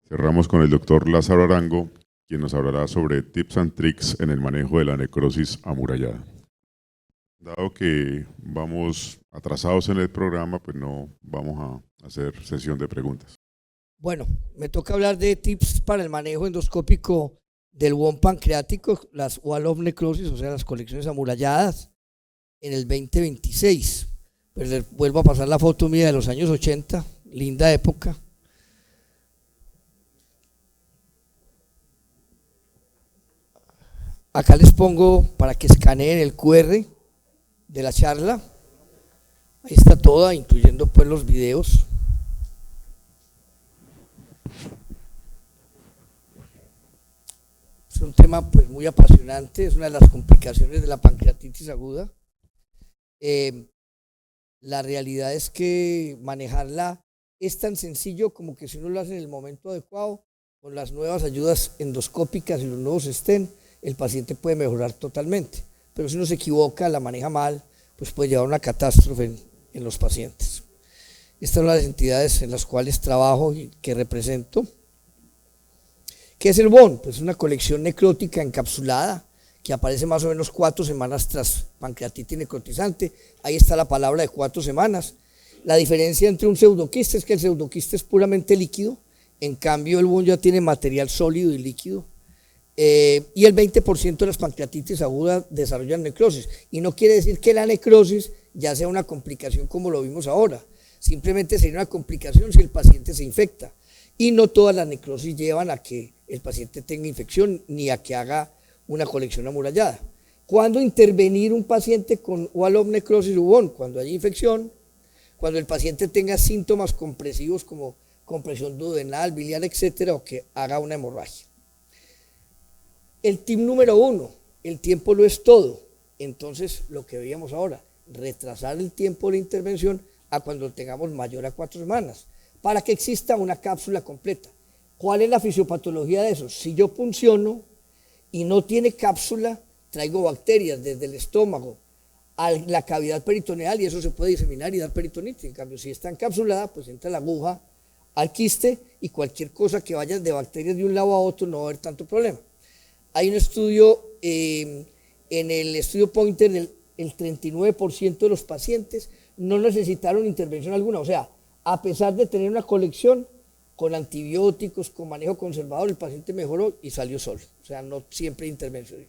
Cerramos con el doctor Lázaro Arango, quien nos hablará sobre tips and tricks en el manejo de la necrosis amurallada. Dado que vamos atrasados en el programa, pues no vamos a hacer sesión de preguntas. Bueno, me toca hablar de tips para el manejo endoscópico del WON pancreático, las Wall of Necrosis, o sea, las colecciones amuralladas, en el 2026. Pues les vuelvo a pasar la foto mía de los años 80, linda época. Acá les pongo para que escaneen el QR de la charla. Ahí está toda, incluyendo pues los videos. Es un tema pues muy apasionante, es una de las complicaciones de la pancreatitis aguda. La realidad es que manejarla es tan sencillo como que si uno lo hace en el momento adecuado, con las nuevas ayudas endoscópicas y los nuevos stent, el paciente puede mejorar totalmente. Pero si uno se equivoca, la maneja mal, pues puede llevar a una catástrofe en los pacientes. Estas son las entidades en las cuales trabajo y que represento. ¿Qué es el WON? Pues es una colección necrótica encapsulada que aparece más o menos 4 semanas tras pancreatitis necrotizante. Ahí está la palabra de 4 semanas. La diferencia entre un pseudoquiste es que el pseudoquiste es puramente líquido, en cambio el WON ya tiene material sólido y líquido. Y el 20% de las pancreatitis agudas desarrollan necrosis. Y no quiere decir que la necrosis ya sea una complicación como lo vimos ahora. Simplemente sería una complicación si el paciente se infecta. Y no todas las necrosis llevan a que el paciente tenga infección ni a que haga una colección amurallada. ¿Cuándo intervenir un paciente con Wall of Necrosis o WON? Cuando haya infección, cuando el paciente tenga síntomas compresivos como compresión duodenal, biliar, etcétera, o que haga una hemorragia. El tip número 1, el tiempo lo es todo. Entonces, lo que veíamos ahora, retrasar el tiempo de la intervención a cuando tengamos mayor a 4 semanas, para que exista una cápsula completa. ¿Cuál es la fisiopatología de eso? Si yo punciono y no tiene cápsula, traigo bacterias desde el estómago a la cavidad peritoneal y eso se puede diseminar y dar peritonitis. En cambio, si está encapsulada, pues entra la aguja al quiste y cualquier cosa que vaya de bacterias de un lado a otro no va a haber tanto problema. Hay un estudio, en el estudio Pointer, el 39% de los pacientes no necesitaron intervención alguna, o sea, a pesar de tener una colección con antibióticos, con manejo conservador, el paciente mejoró y salió solo, o sea, no siempre intervención.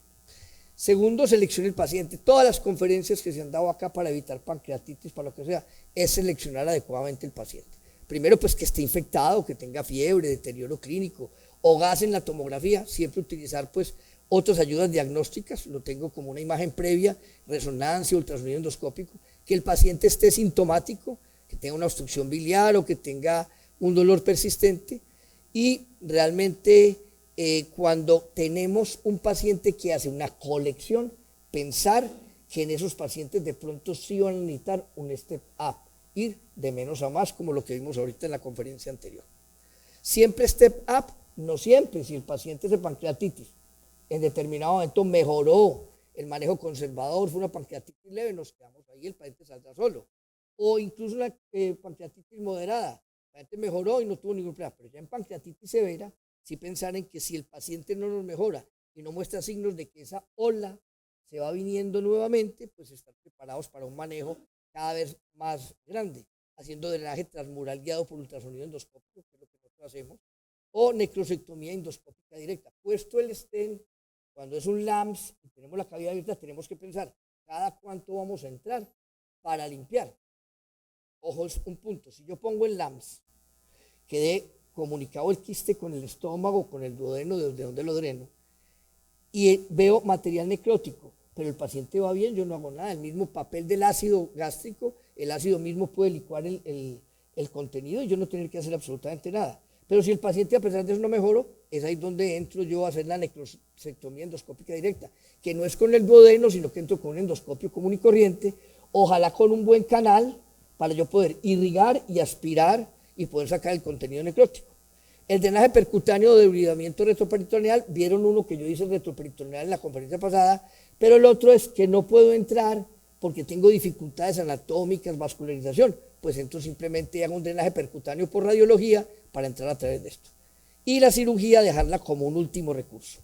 Segundo, seleccione el paciente. Todas las conferencias que se han dado acá para evitar pancreatitis, para lo que sea, es seleccionar adecuadamente el paciente. Primero, pues que esté infectado, que tenga fiebre, deterioro clínico, o gas en la tomografía, siempre utilizar pues otras ayudas diagnósticas, lo tengo como una imagen previa, resonancia, ultrasonido endoscópico, que el paciente esté sintomático, que tenga una obstrucción biliar o que tenga un dolor persistente y realmente cuando tenemos un paciente que hace una colección, pensar que en esos pacientes de pronto sí van a necesitar un step up, ir de menos a más como lo que vimos ahorita en la conferencia anterior. Siempre step up, no siempre, si el paciente es de pancreatitis en determinado momento mejoró el manejo conservador, fue una pancreatitis leve, nos quedamos ahí, el paciente saldrá solo. O incluso una pancreatitis moderada, el paciente mejoró y no tuvo ningún problema, pero ya en pancreatitis severa, sí pensar en que si el paciente no nos mejora y no muestra signos de que esa ola se va viniendo nuevamente, pues estar preparados para un manejo cada vez más grande, haciendo drenaje transmural guiado por ultrasonido endoscópico, que es lo que nosotros hacemos, o necrosectomía endoscópica directa. Puesto el stent, cuando es un LAMS y tenemos la cavidad abierta, tenemos que pensar cada cuánto vamos a entrar para limpiar. Ojo, es un punto. Si yo pongo el LAMS, quedé comunicado el quiste con el estómago, con el duodeno, desde donde lo dreno, y veo material necrótico, pero el paciente va bien, yo no hago nada. El mismo papel del ácido gástrico, el ácido mismo puede licuar el contenido y yo no tener que hacer absolutamente nada. Pero si el paciente a pesar de eso no mejoró, es ahí donde entro yo a hacer la necrosectomía endoscópica directa, que no es con el duodeno, sino que entro con un endoscopio común y corriente, ojalá con un buen canal para yo poder irrigar y aspirar y poder sacar el contenido necrótico. El drenaje percutáneo de debridamiento retroperitoneal, vieron uno que yo hice retroperitoneal en la conferencia pasada, pero el otro es que no puedo entrar porque tengo dificultades anatómicas, vascularización, pues entro simplemente hago un drenaje percutáneo por radiología para entrar a través de esto. Y la cirugía dejarla como un último recurso.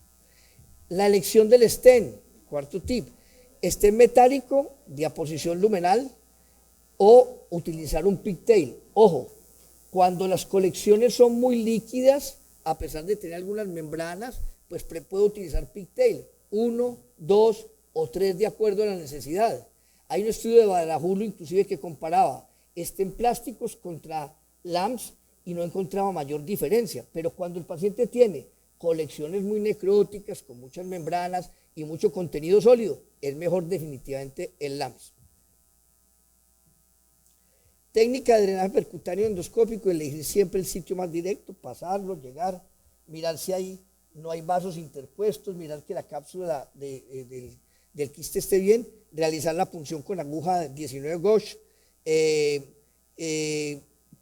La elección del stent, cuarto tip, stent metálico de aposición lumenal o utilizar un pigtail. Ojo, cuando las colecciones son muy líquidas, a pesar de tener algunas membranas, pues puedo utilizar pigtail, 1, 2 o 3 de acuerdo a la necesidad. Hay un estudio de Badajulo inclusive que comparaba stent plásticos contra LAMS y no encontraba mayor diferencia, pero cuando el paciente tiene colecciones muy necróticas, con muchas membranas y mucho contenido sólido, es mejor definitivamente el LAMS. Técnica de drenaje percutáneo endoscópico, elegir siempre el sitio más directo, pasarlo, llegar, mirar si no hay vasos interpuestos, mirar que la cápsula del quiste esté bien, realizar la punción con aguja 19 gauge,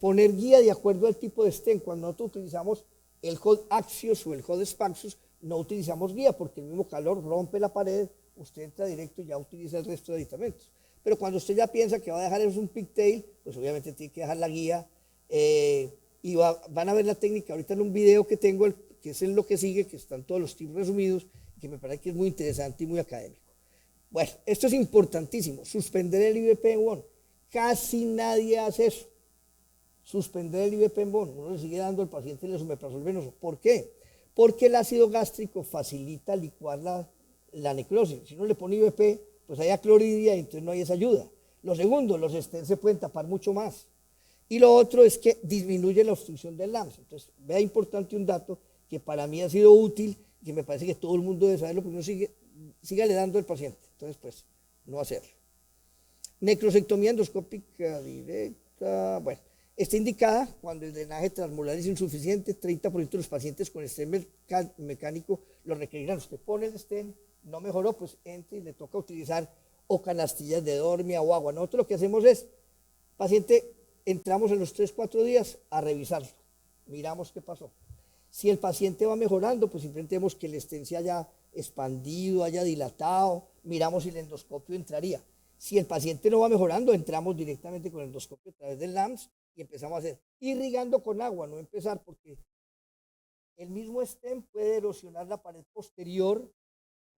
poner guía de acuerdo al tipo de stent. Cuando nosotros utilizamos el Hod Axios o el Hod Spaxus, no utilizamos guía porque el mismo calor rompe la pared, usted entra directo y ya utiliza el resto de aditamentos. Pero cuando usted ya piensa que va a dejar eso un pigtail, pues obviamente tiene que dejar la guía y van a ver la técnica ahorita en un video que tengo, que es en lo que sigue, que están todos los tips resumidos, que me parece que es muy interesante y muy académico. Bueno, esto es importantísimo, suspender el IVP-1. Casi nadie hace eso. Suspender el IVP-1. Uno le sigue dando al paciente el esomeprazol venoso. ¿Por qué? Porque el ácido gástrico facilita licuar la necrosis. Si uno le pone IVP, pues hay acloridia y entonces no hay esa ayuda. Lo segundo, los stents se pueden tapar mucho más. Y lo otro es que disminuye la obstrucción del LAMS. Entonces, vea importante un dato que para mí ha sido útil, que me parece que todo el mundo debe saberlo, porque uno siga le dando al paciente. Entonces, pues, no hacerlo. Necrosectomía endoscópica directa, bueno, está indicada cuando el drenaje transmural es insuficiente, 30% de los pacientes con stent mecánico lo requerirán. Usted pone el stent, no mejoró, pues entre y le toca utilizar o canastillas de dormia o agua. Nosotros lo que hacemos es, paciente, entramos en los 3-4 días a revisarlo, miramos qué pasó. Si el paciente va mejorando, pues simplemente vemos que el stent se haya expandido, haya dilatado, miramos si el endoscopio entraría. Si el paciente no va mejorando, entramos directamente con el endoscopio a través del LAMS y empezamos a hacer irrigando con agua, no empezar porque el mismo stent puede erosionar la pared posterior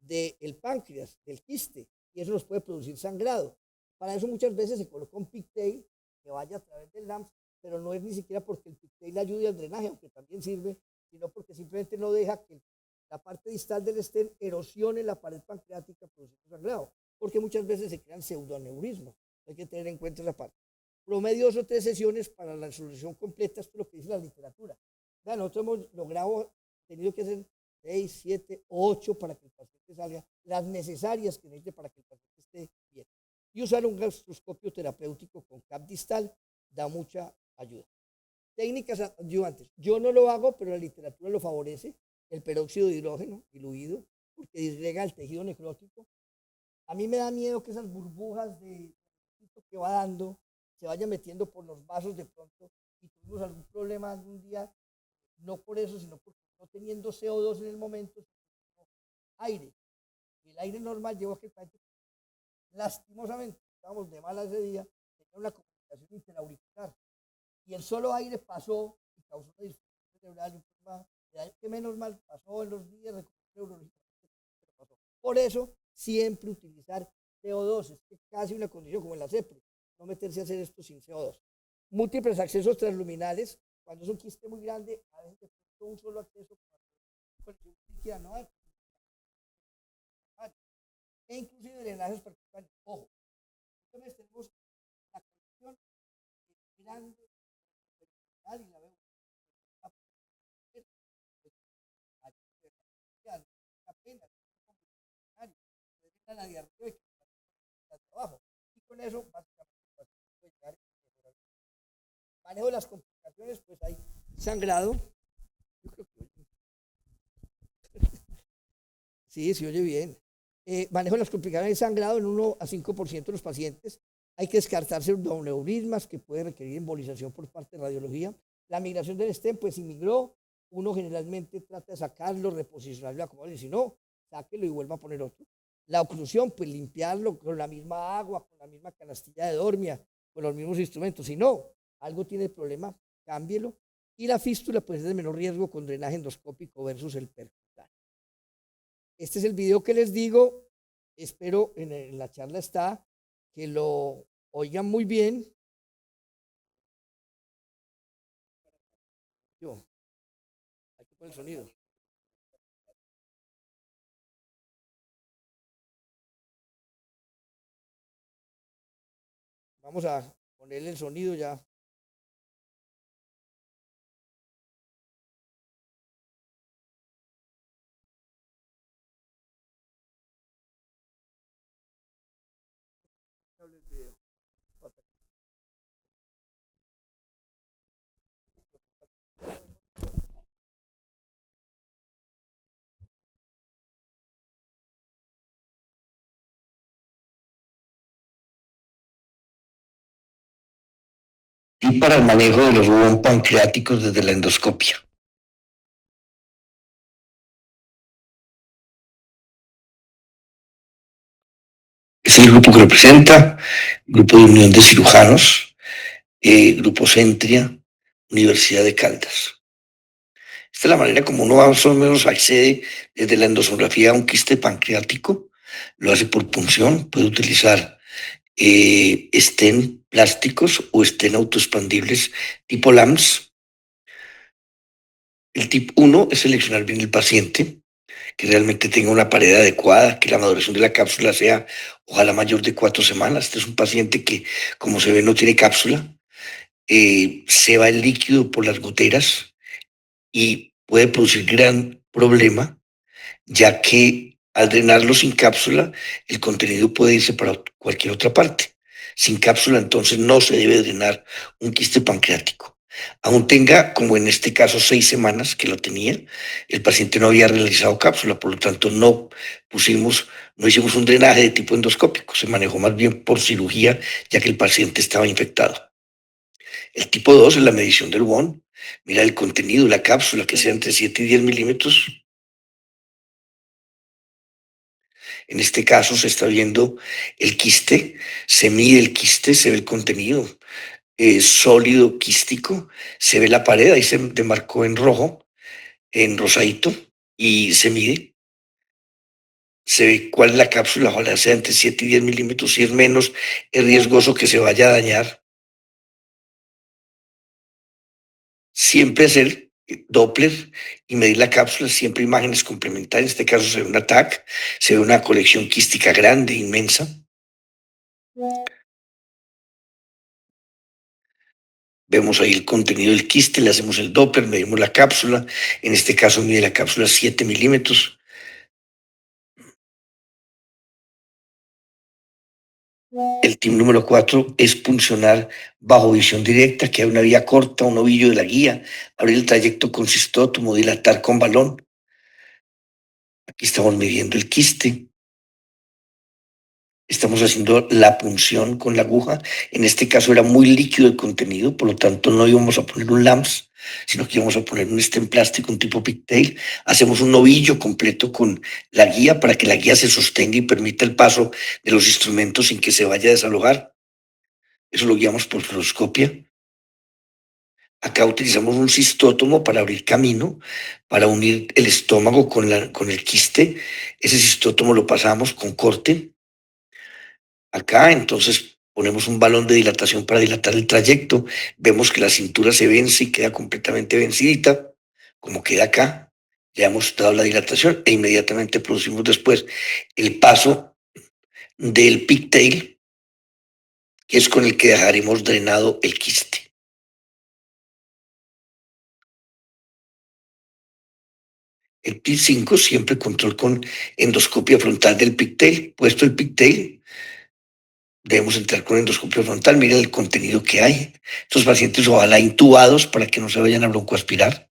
del páncreas, del quiste, y eso nos puede producir sangrado. Para eso muchas veces se coloca un pigtail que vaya a través del LAMS, pero no es ni siquiera porque el pigtail ayude al drenaje, aunque también sirve, sino porque simplemente no deja que la parte distal del stent erosione la pared pancreática produciendo sangrado, porque muchas veces se crean pseudoneurismos. Hay que tener en cuenta esa parte. Promedio 2 o 3 sesiones para la resolución completa, esto es lo que dice la literatura. Vean, nosotros hemos logrado, tenido que hacer 6, 7, 8 para que el paciente salga, las necesarias que necesite para que el paciente esté bien. Y usar un gastroscopio terapéutico con cap distal da mucha ayuda. Técnicas adyuvantes. Yo no lo hago, pero la literatura lo favorece. El peróxido de hidrógeno diluido, porque disgrega el tejido necrótico. A mí me da miedo que esas burbujas que va dando se vayan metiendo por los vasos de pronto y tuvimos algún problema algún día, no por eso, sino porque no teniendo CO2 en el momento, sino aire. Y el aire normal llevó a que el paciente, lastimosamente, estábamos de mala ese día, tenía una comunicación interauricular. Y el solo aire pasó y causó una disfunción cerebral, un problema que menos mal pasó en los días, pasó. Por eso, siempre utilizar CO2, es que casi una condición como en la CEPRE, no meterse a hacer esto sin CO2. Múltiples accesos transluminales, cuando es un quiste muy grande, a veces un solo acceso, no hay. E inclusive drenajes percutáneo. Ojo, entonces tenemos la conexión grande y la vemos. La de arriba y la de abajo. Y con eso, básicamente, puede llegar a mejorar. Manejo de las complicaciones, pues hay sangrado. Yo creo que sí, se oye bien. Manejo de las complicaciones de sangrado en 1 a 5% de los pacientes. Hay que descartar pseudoneurismas que puede requerir embolización por parte de radiología. La migración del stent, pues si migró, uno generalmente trata de sacarlo, reposicionarlo, acomodarlo, y si no, sáquelo y vuelva a poner otro. La oclusión, pues limpiarlo con la misma agua, con la misma canastilla de dormia, con los mismos instrumentos. Si no, algo tiene el problema, cámbielo. y la fístula pues es de menor riesgo con drenaje endoscópico versus el percutáneo. Este es el video que les digo, espero en la charla está, que lo oigan muy bien. Yo, aquí con el sonido. Vamos a ponerle el sonido ya. Y para el manejo de los rubón pancreáticos desde la endoscopia. Es el grupo que representa, Grupo de Unión de Cirujanos, Grupo Centria, Universidad de Caldas. Esta es la manera como uno más o menos accede desde la endoscopia a un quiste pancreático. Lo hace por punción, puede utilizar stent plásticos o stent autoexpandibles tipo LAMS. El tip 1 es seleccionar bien el paciente, que realmente tenga una pared adecuada, que la maduración de la cápsula sea ojalá mayor de 4 semanas. Este es un paciente que, como se ve, no tiene cápsula, se va el líquido por las goteras y puede producir gran problema, ya que al drenarlo sin cápsula, el contenido puede irse para cualquier otra parte. Sin cápsula, entonces, no se debe drenar un quiste pancreático. Aún tenga, como en este caso, 6 semanas que lo tenía, el paciente no había realizado cápsula, por lo tanto no hicimos un drenaje de tipo endoscópico, se manejó más bien por cirugía, ya que el paciente estaba infectado. El tipo 2 es la medición del WON. Mira el contenido, la cápsula, que sea entre 7 y 10 milímetros. En este caso se está viendo el quiste, se mide el quiste, se ve el contenido sólido quístico, se ve la pared, ahí se demarcó en rojo, en rosadito, y se mide. Se ve cuál es la cápsula, ojalá sea entre 7 y 10 milímetros, si es menos, es riesgoso que se vaya a dañar. Siempre hacer Doppler y medir la cápsula, siempre imágenes complementarias. En este caso se ve una TAC, se ve una colección quística grande, inmensa. Vemos ahí el contenido del quiste, le hacemos el Doppler, medimos la cápsula. En este caso mide la cápsula 7 milímetros. El tip número 4 es puncionar bajo visión directa, que hay una vía corta, un ovillo de la guía, abrir el trayecto con cistótomo, dilatar con balón. Aquí estamos midiendo el quiste. Estamos haciendo la punción con la aguja. En este caso era muy líquido el contenido, por lo tanto no íbamos a poner un LAMS, sino que íbamos a poner un stent plástico, un tipo pigtail. Hacemos un novillo completo con la guía para que la guía se sostenga y permita el paso de los instrumentos sin que se vaya a desalojar. Eso lo guiamos por fluoroscopia. Acá utilizamos un cistótomo para abrir camino, para unir el estómago con el quiste. Ese cistótomo lo pasamos con corte. Acá entonces ponemos un balón de dilatación para dilatar el trayecto. Vemos que la cintura se vence y queda completamente vencidita, como queda acá. Ya hemos dado la dilatación e inmediatamente producimos después el paso del pigtail, que es con el que dejaremos drenado el quiste. El PIC 5 siempre control con endoscopia frontal del pigtail. Puesto el pigtail, debemos entrar con endoscopia frontal. Miren el contenido que hay. Estos pacientes ojalá intubados para que no se vayan a broncoaspirar.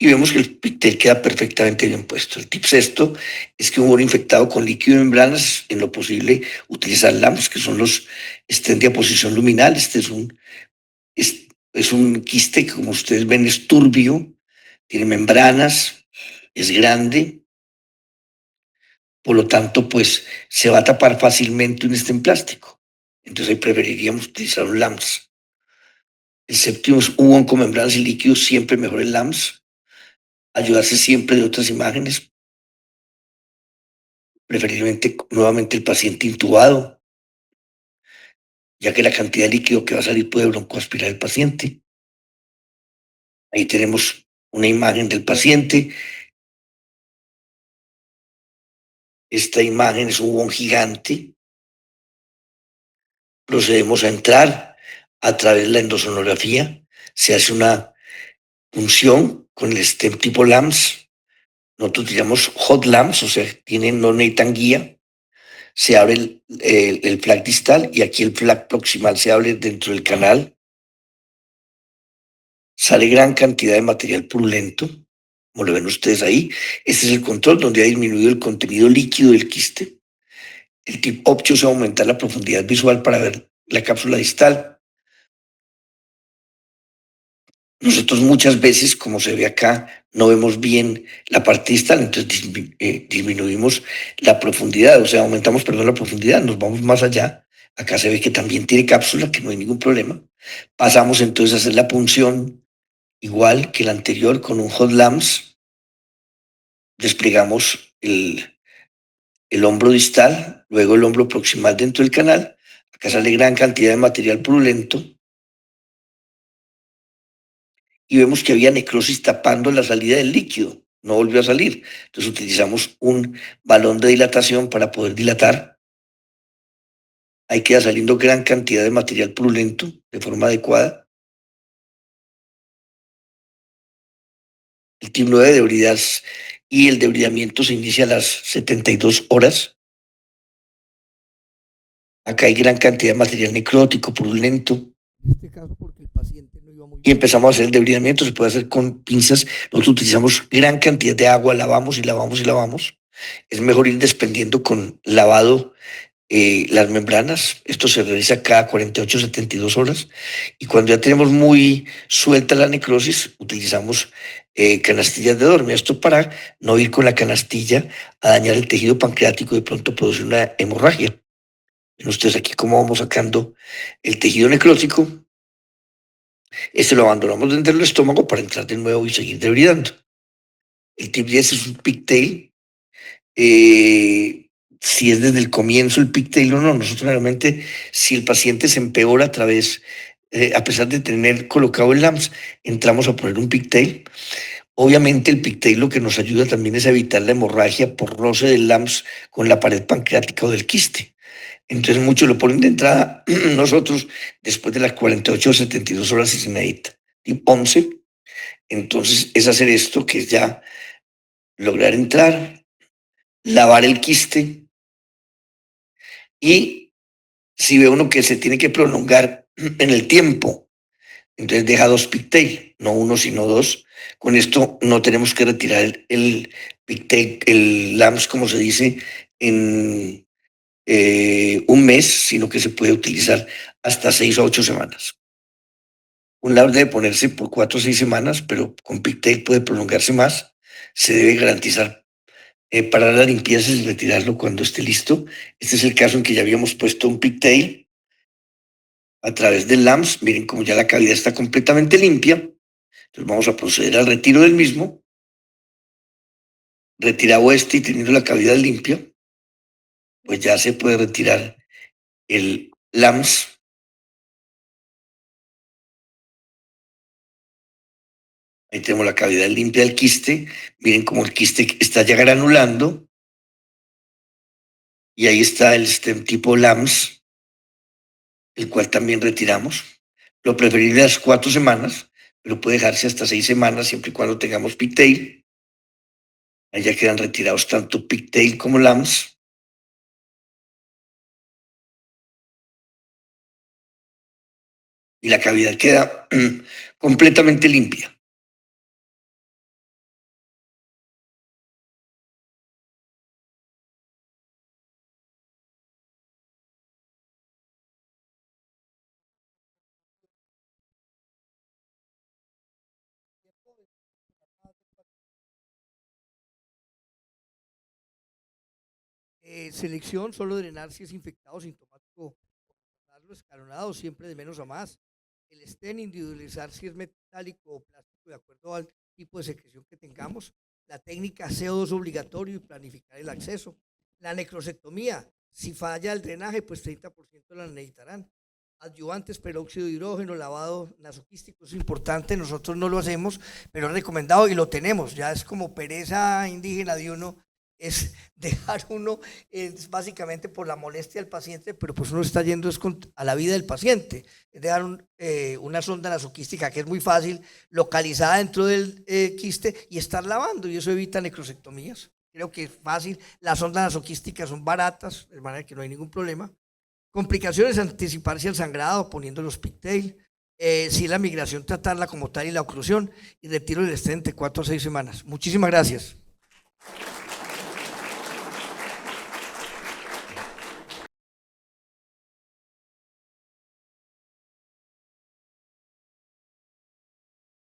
Y vemos que el pigtail queda perfectamente bien puesto. El tip sexto es que un humor infectado con líquido de membranas, en lo posible, utilizar LAMS, que son los stent de aposición luminal. Este es un quiste que, como ustedes ven, es turbio, tiene membranas, es grande. Por lo tanto, pues se va a tapar fácilmente un stent plástico. Entonces ahí preferiríamos utilizar un LAMS. El séptimo es un con membranas y líquidos, siempre mejor el LAMS. Ayudarse siempre de otras imágenes, preferiblemente nuevamente el paciente intubado, ya que la cantidad de líquido que va a salir puede broncoaspirar al paciente. Ahí tenemos una imagen del paciente. Esta imagen es un buen gigante. Procedemos a entrar a través de la endosonografía. Se hace una punción con el stem tipo LAMS. Nosotros utilizamos hot LAMS, o sea, no necesitan guía. Se abre el flag distal y aquí el flag proximal se abre dentro del canal. Sale gran cantidad de material purulento, como lo ven ustedes ahí. Este es el control donde ha disminuido el contenido líquido del quiste. El tip optio es aumentar la profundidad visual para ver la cápsula distal. Nosotros muchas veces, como se ve acá, no vemos bien la parte distal, entonces disminuimos la profundidad, o sea, aumentamos, perdón, la profundidad, nos vamos más allá. Acá se ve que también tiene cápsula, que no hay ningún problema. Pasamos entonces a hacer la punción igual que la anterior con un hot lamps. Desplegamos el hombro distal, luego el hombro proximal dentro del canal. Acá sale gran cantidad de material purulento y vemos que había necrosis tapando la salida del líquido. No volvió a salir. Entonces utilizamos un balón de dilatación para poder dilatar. Ahí queda saliendo gran cantidad de material purulento de forma adecuada. El tipo 9 de debridad y el debridamiento se inicia a las 72 horas. Acá hay gran cantidad de material necrótico, purulento. En este caso, porque el paciente no iba muy Y bien. empezamos a hacer el debridamiento, se puede hacer con pinzas. Nosotros utilizamos gran cantidad de agua, lavamos y lavamos y lavamos. Es mejor ir desprendiendo con lavado las membranas. Esto se realiza cada 48, 72 horas. Y cuando ya tenemos muy suelta la necrosis, utilizamos canastillas de dormir. Esto para no ir con la canastilla a dañar el tejido pancreático y de pronto producir una hemorragia. Ven ustedes aquí cómo vamos sacando el tejido necrótico. Este lo abandonamos dentro del estómago para entrar de nuevo y seguir debridando. El tip 10 es un pigtail. Si es desde el comienzo el pigtail o no, nosotros realmente, si el paciente se empeora a pesar de tener colocado el LAMS, entramos a poner un pigtail. Obviamente el pigtail lo que nos ayuda también es a evitar la hemorragia por roce del LAMS con la pared pancreática o del quiste. Entonces muchos lo ponen de entrada, nosotros después de las 48 o 72 horas si se necesita. Tip 11, entonces es hacer esto, que es ya lograr entrar, lavar el quiste y si ve uno que se tiene que prolongar en el tiempo, entonces deja dos pigtail, no uno sino dos. Con esto no tenemos que retirar el pigtail, el LAMS como se dice, en un mes, sino que se puede utilizar hasta 6 a 8 semanas. Un lab debe ponerse por 4 o 6 semanas, pero con pigtail puede prolongarse más. Se debe garantizar parar la limpieza y retirarlo cuando esté listo. Este es el caso en que ya habíamos puesto un pigtail a través del LAMS. Miren como ya la cavidad está completamente limpia. Entonces vamos a proceder al retiro del mismo. Retirado este y teniendo la cavidad limpia, pues ya se puede retirar el LAMS. Ahí tenemos la cavidad limpia del quiste. Miren cómo el quiste está ya granulando. Y ahí está el stem tipo LAMS, el cual también retiramos. Lo preferible es 4 semanas, pero puede dejarse hasta 6 semanas siempre y cuando tengamos pigtail. Ahí ya quedan retirados tanto pigtail como LAMS. Y la cavidad queda completamente limpia. Selección, solo drenar si es infectado sintomático, darlo escalonado siempre de menos a más. el stent, individualizar si es metálico o plástico de acuerdo al tipo de secreción que tengamos, la técnica CO2 obligatorio y planificar el acceso, la necrosectomía, si falla el drenaje, pues 30% la necesitarán. Adyuvantes, peróxido de hidrógeno, lavado nasoquístico, es importante, nosotros no lo hacemos, pero es recomendado y lo tenemos, ya es como pereza indígena de uno, es dejar uno, es básicamente por la molestia del paciente, pero pues uno está yendo a la vida del paciente, es dejar una sonda nasoquística que es muy fácil, localizada dentro del quiste y estar lavando, y eso evita necrosectomías. Creo que es fácil, las sondas nasoquísticas son baratas, de manera que no hay ningún problema. Complicaciones, anticiparse al sangrado poniendo los pigtail, si la migración tratarla como tal y la oclusión, y retiro del stent de 4 a 6 semanas. Muchísimas gracias.